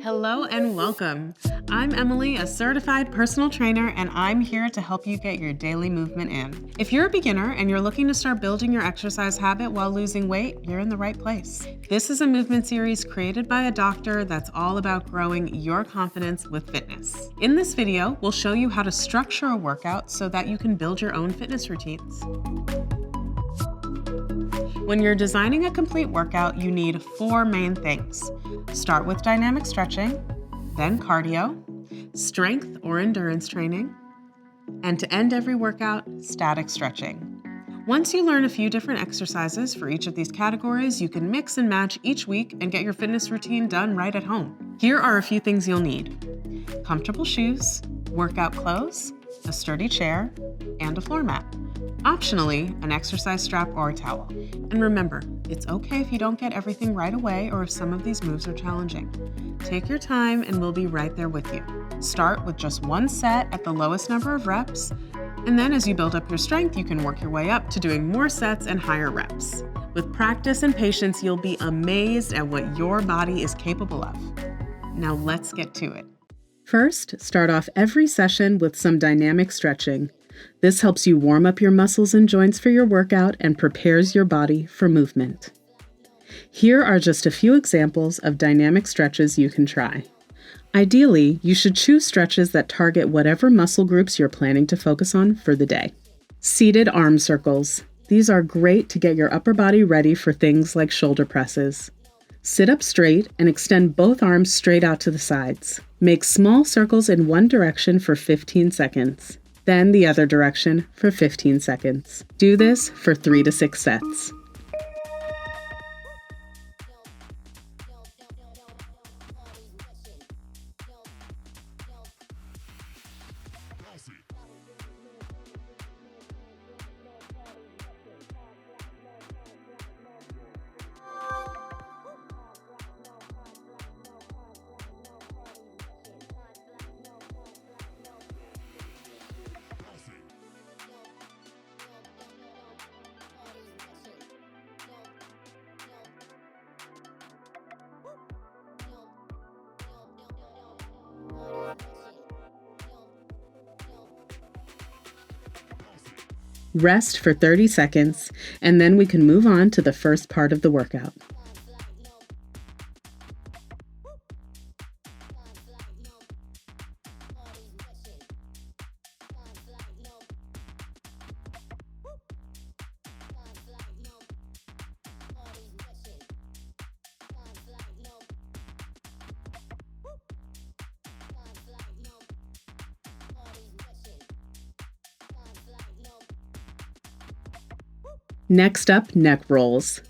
Hello and welcome. I'm Emily, a certified personal trainer, and I'm here to help you get your daily movement in. If you're a beginner and you're looking to start building your exercise habit while losing weight, you're in the right place. This is a movement series created by a doctor that's all about growing your confidence with fitness. In this video, we'll show you how to structure a workout so that you can build your own fitness routines. When you're designing a complete workout, you need 4 main things. Start with dynamic stretching, then cardio, strength or endurance training, and to end every workout, static stretching. Once you learn a few different exercises for each of these categories, you can mix and match each week and get your fitness routine done right at home. Here are a few things you'll need: comfortable shoes, workout clothes, a sturdy chair, and a floor mat. Optionally, an exercise strap or a towel. And remember, it's okay if you don't get everything right away or if some of these moves are challenging. Take your time and we'll be right there with you. Start with just 1 set at the lowest number of reps, and then as you build up your strength, you can work your way up to doing more sets and higher reps. With practice and patience, you'll be amazed at what your body is capable of. Now let's get to it. First, start off every session with some dynamic stretching. This helps you warm up your muscles and joints for your workout and prepares your body for movement. Here are just a few examples of dynamic stretches you can try. Ideally, you should choose stretches that target whatever muscle groups you're planning to focus on for the day. Seated arm circles. These are great to get your upper body ready for things like shoulder presses. Sit up straight and extend both arms straight out to the sides. Make small circles in one direction for 15 seconds. Then the other direction for 15 seconds. Do this for 3 to 6 sets. Rest for 30 seconds, and then we can move on to the first part of the workout. Next up, neck rolls.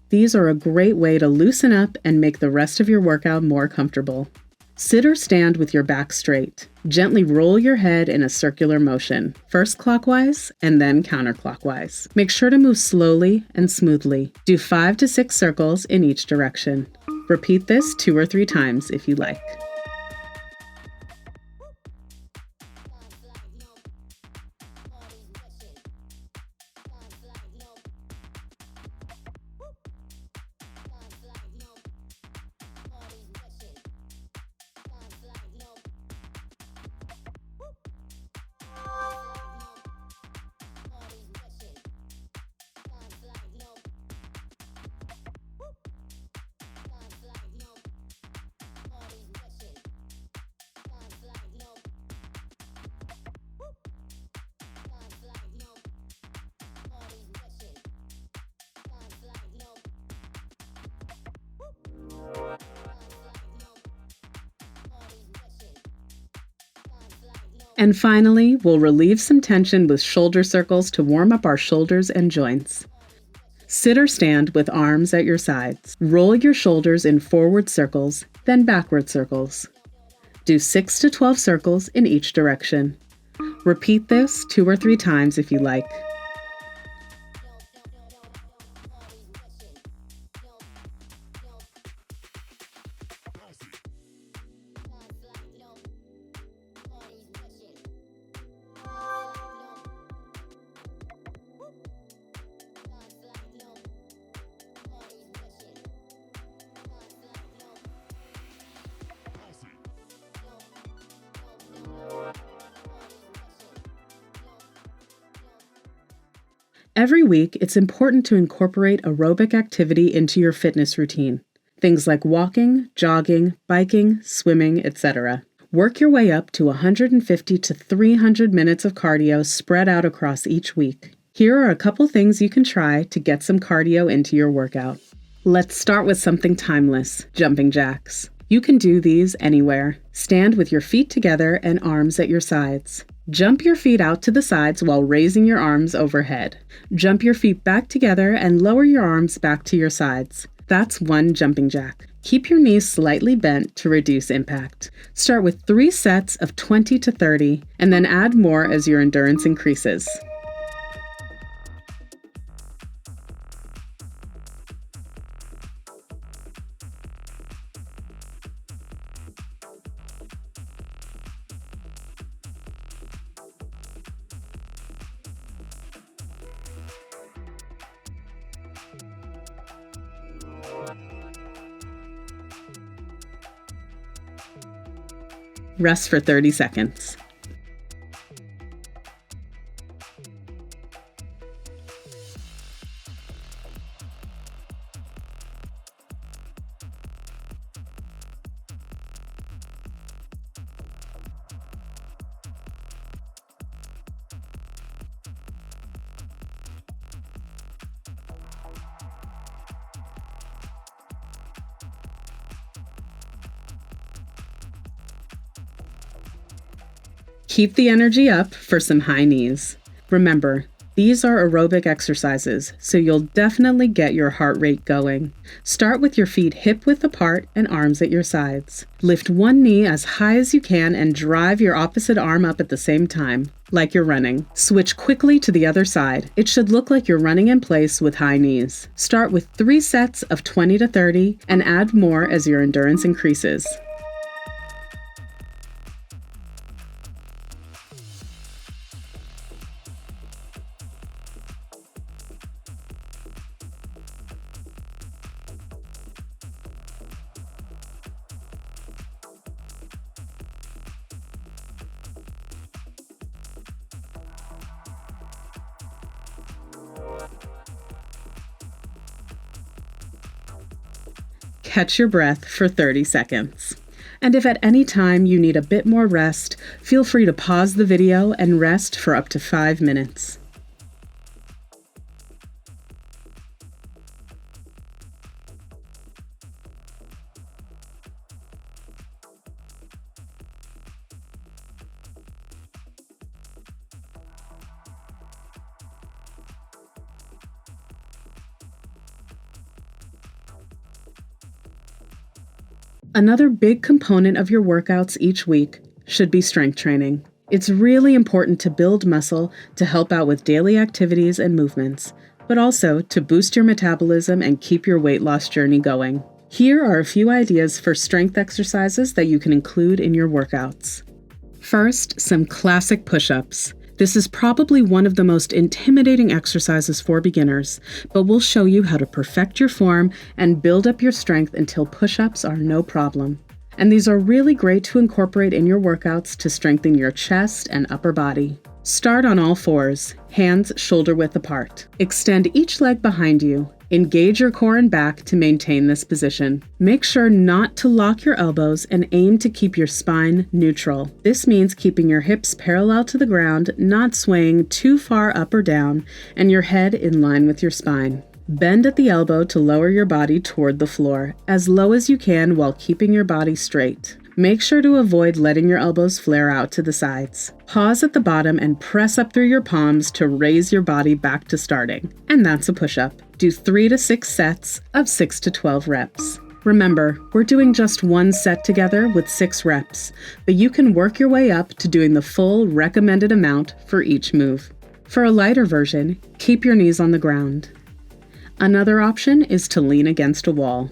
These are a great way to loosen up and make the rest of your workout more comfortable. Sit or stand with your back straight. Gently roll your head in a circular motion, first clockwise and then counterclockwise. Make sure to move slowly and smoothly. Do 5 to 6 circles in each direction. Repeat this 2 or 3 times if you like. And finally, we'll relieve some tension with shoulder circles to warm up our shoulders and joints. Sit or stand with arms at your sides. Roll your shoulders in forward circles, then backward circles. Do 6 to 12 circles in each direction. Repeat this 2 or 3 times if you like. Every week, it's important to incorporate aerobic activity into your fitness routine. Things like walking, jogging, biking, swimming, etc. Work your way up to 150 to 300 minutes of cardio spread out across each week. Here are a couple things you can try to get some cardio into your workout. Let's start with something timeless, jumping jacks. You can do these anywhere. Stand with your feet together and arms at your sides. Jump your feet out to the sides while raising your arms overhead. Jump your feet back together and lower your arms back to your sides. That's one jumping jack. Keep your knees slightly bent to reduce impact. Start with 3 sets of 20 to 30, and then add more as your endurance increases. Rest for 30 seconds. Keep the energy up for some high knees. Remember, these are aerobic exercises, so you'll definitely get your heart rate going. Start with your feet hip-width apart and arms at your sides. Lift one knee as high as you can and drive your opposite arm up at the same time, like you're running. Switch quickly to the other side. It should look like you're running in place with high knees. Start with 3 sets of 20 to 30 and add more as your endurance increases. Catch your breath for 30 seconds. And if at any time you need a bit more rest, feel free to pause the video and rest for up to 5 minutes. Another big component of your workouts each week should be strength training. It's really important to build muscle to help out with daily activities and movements, but also to boost your metabolism and keep your weight loss journey going. Here are a few ideas for strength exercises that you can include in your workouts. First, some classic push-ups. This is probably one of the most intimidating exercises for beginners, but we'll show you how to perfect your form and build up your strength until push-ups are no problem. And these are really great to incorporate in your workouts to strengthen your chest and upper body. Start on all fours, hands shoulder width apart. Extend each leg behind you. Engage your core and back to maintain this position. Make sure not to lock your elbows and aim to keep your spine neutral. This means keeping your hips parallel to the ground, not swaying too far up or down, and your head in line with your spine. Bend at the elbow to lower your body toward the floor, as low as you can while keeping your body straight. Make sure to avoid letting your elbows flare out to the sides. Pause at the bottom and press up through your palms to raise your body back to starting. And that's a push-up. Do 3 to 6 sets of 6 to 12 reps. Remember, we're doing just one set together with 6 reps, but you can work your way up to doing the full recommended amount for each move. For a lighter version, keep your knees on the ground. Another option is to lean against a wall.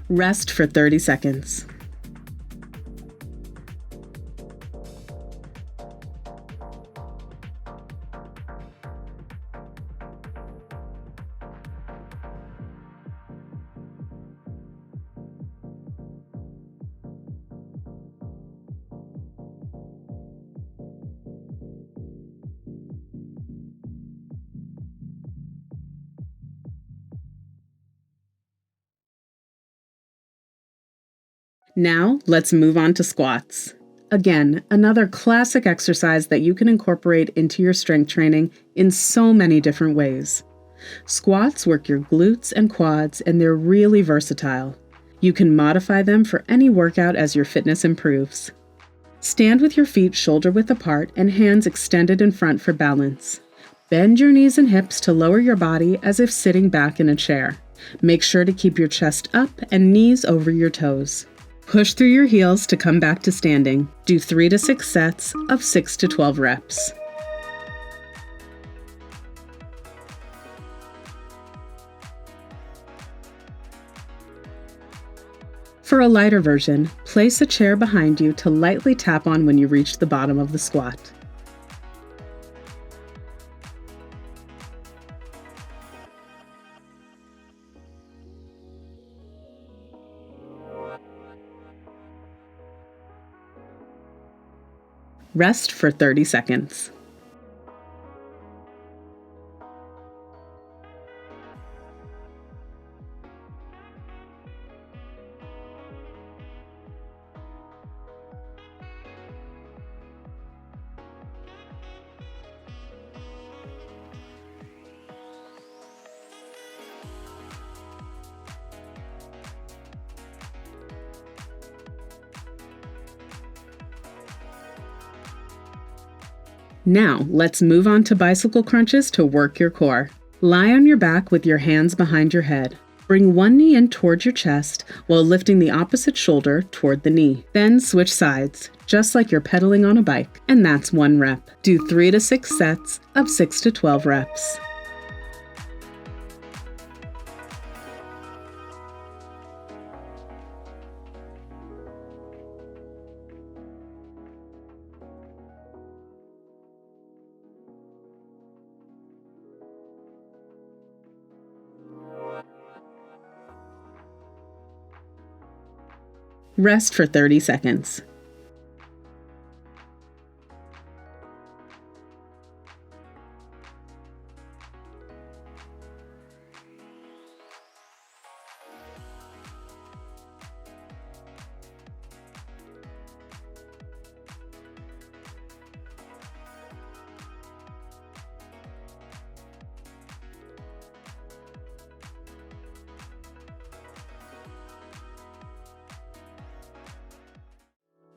Rest for 30 seconds. Now, let's move on to squats. Again, another classic exercise that you can incorporate into your strength training in so many different ways. Squats work your glutes and quads, and they're really versatile. You can modify them for any workout as your fitness improves. Stand with your feet shoulder-width apart and hands extended in front for balance. Bend your knees and hips to lower your body as if sitting back in a chair. Make sure to keep your chest up and knees over your toes. Push through your heels to come back to standing. Do 3 to 6 sets of 6 to 12 reps. For a lighter version, place a chair behind you to lightly tap on when you reach the bottom of the squat. Rest for 30 seconds. Now, let's move on to bicycle crunches to work your core. Lie on your back with your hands behind your head. Bring one knee in towards your chest while lifting the opposite shoulder toward the knee. Then switch sides, just like you're pedaling on a bike, and that's 1 rep. Do 3 to 6 sets of 6 to 12 reps. Rest for 30 seconds.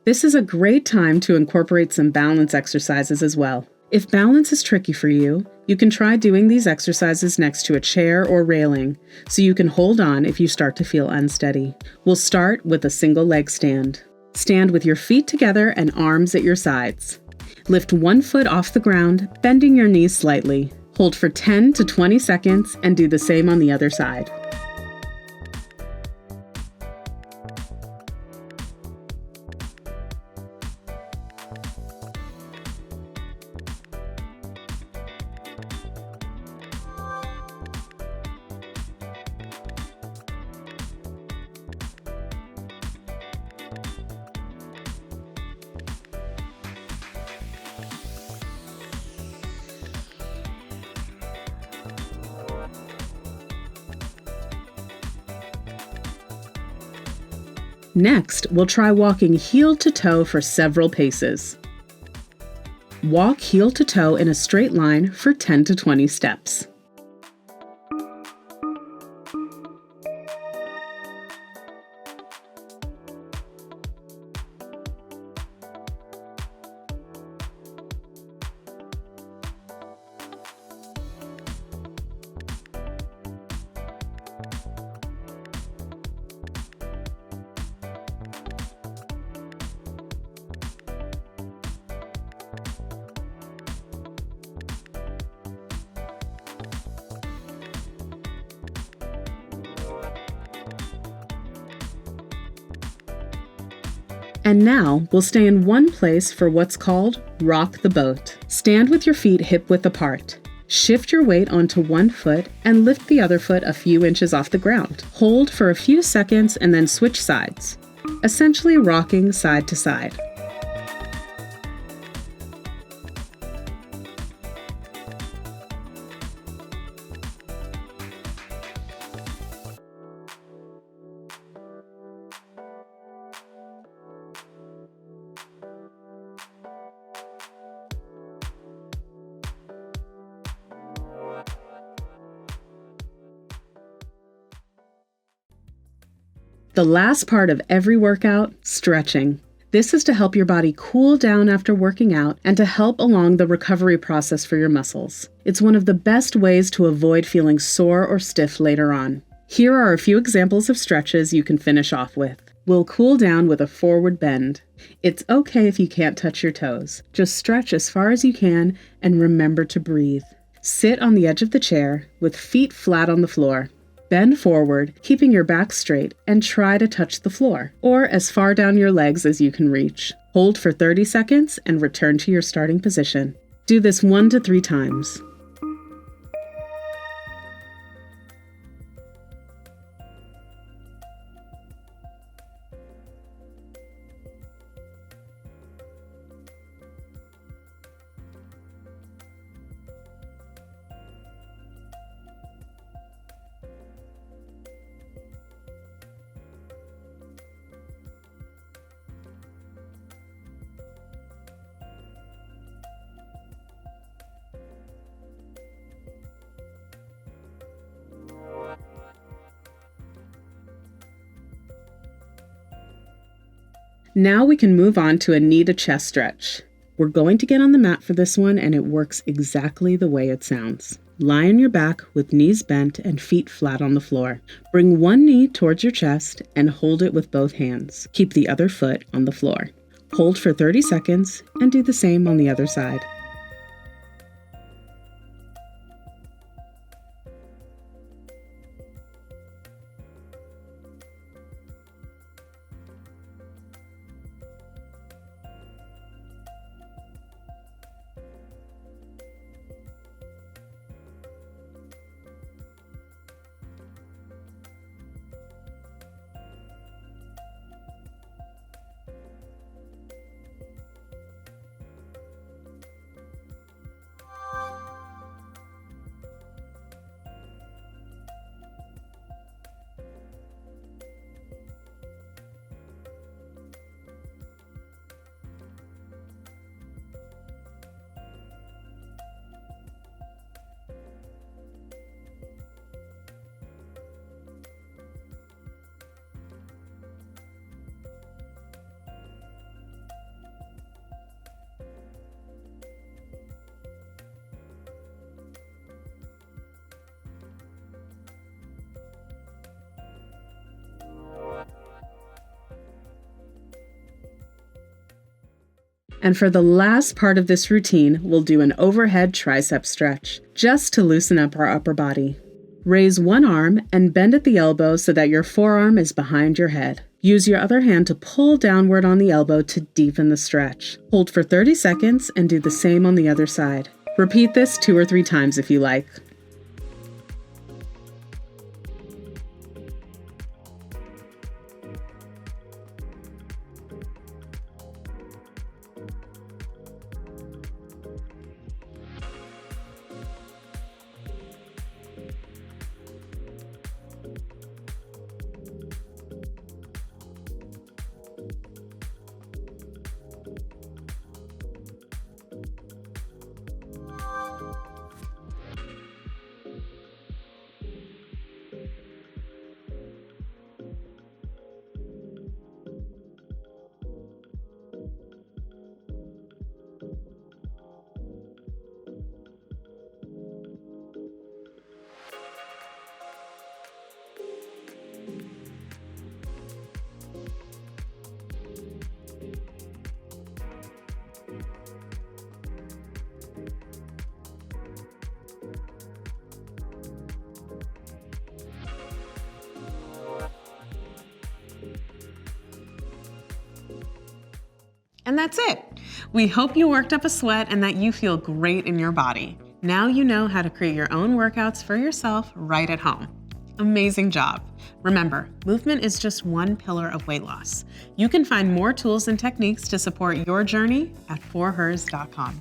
This is a great time to incorporate some balance exercises as well. If balance is tricky for you, you can try doing these exercises next to a chair or railing, so you can hold on if you start to feel unsteady. We'll start with a single leg stand. Stand with your feet together and arms at your sides. Lift one foot off the ground, bending your knees slightly. Hold for 10 to 20 seconds and do the same on the other side. Next, we'll try walking heel to toe for several paces. Walk heel to toe in a straight line for 10 to 20 steps. And now, we'll stay in one place for what's called rock the boat. Stand with your feet hip-width apart. Shift your weight onto one foot and lift the other foot a few inches off the ground. Hold for a few seconds and then switch sides, essentially rocking side to side. The last part of every workout, stretching. This is to help your body cool down after working out and to help along the recovery process for your muscles. It's one of the best ways to avoid feeling sore or stiff later on. Here are a few examples of stretches you can finish off with. We'll cool down with a forward bend. It's okay if you can't touch your toes. Just stretch as far as you can and remember to breathe. Sit on the edge of the chair with feet flat on the floor. Bend forward, keeping your back straight, and try to touch the floor, or as far down your legs as you can reach. Hold for 30 seconds and return to your starting position. Do this 1 to 3 times. Now we can move on to a knee to chest stretch. We're going to get on the mat for this one, and it works exactly the way it sounds. Lie on your back with knees bent and feet flat on the floor. Bring one knee towards your chest and hold it with both hands. Keep the other foot on the floor. Hold for 30 seconds and do the same on the other side. And for the last part of this routine, we'll do an overhead tricep stretch, just to loosen up our upper body. Raise one arm and bend at the elbow so that your forearm is behind your head. Use your other hand to pull downward on the elbow to deepen the stretch. Hold for 30 seconds and do the same on the other side. Repeat this 2 or 3 times if you like. And that's it. We hope you worked up a sweat and that you feel great in your body. Now you know how to create your own workouts for yourself right at home. Amazing job. Remember, movement is just one pillar of weight loss. You can find more tools and techniques to support your journey at forhers.com.